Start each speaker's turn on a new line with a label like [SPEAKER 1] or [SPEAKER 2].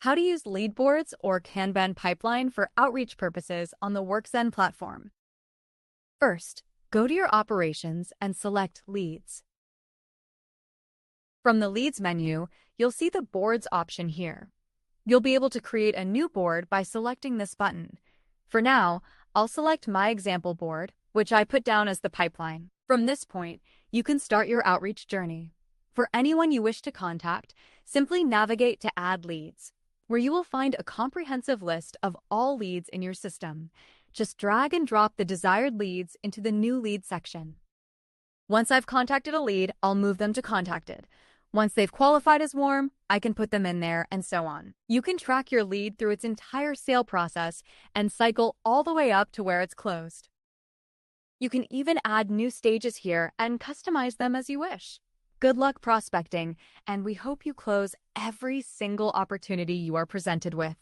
[SPEAKER 1] How to use lead boards or Kanban pipeline for outreach purposes on the WorkZen platform. First, go to your operations and select Leads. From the Leads menu, you'll see the Boards option here. You'll be able to create a new board by selecting this button. For now, I'll select my example board, which I put down as the pipeline. From this point, you can start your outreach journey. For anyone you wish to contact, simply navigate to Add Leads, where you will find a comprehensive list of all leads in your system. Just drag and drop the desired leads into the New Lead section. Once I've contacted a lead, I'll move them to Contacted. Once they've qualified as warm, I can put them in there, and so on. You can track your lead through its entire sale process and cycle all the way up to where it's closed. You can even add new stages here and customize them as you wish. Good luck prospecting, and we hope you close every single opportunity you are presented with.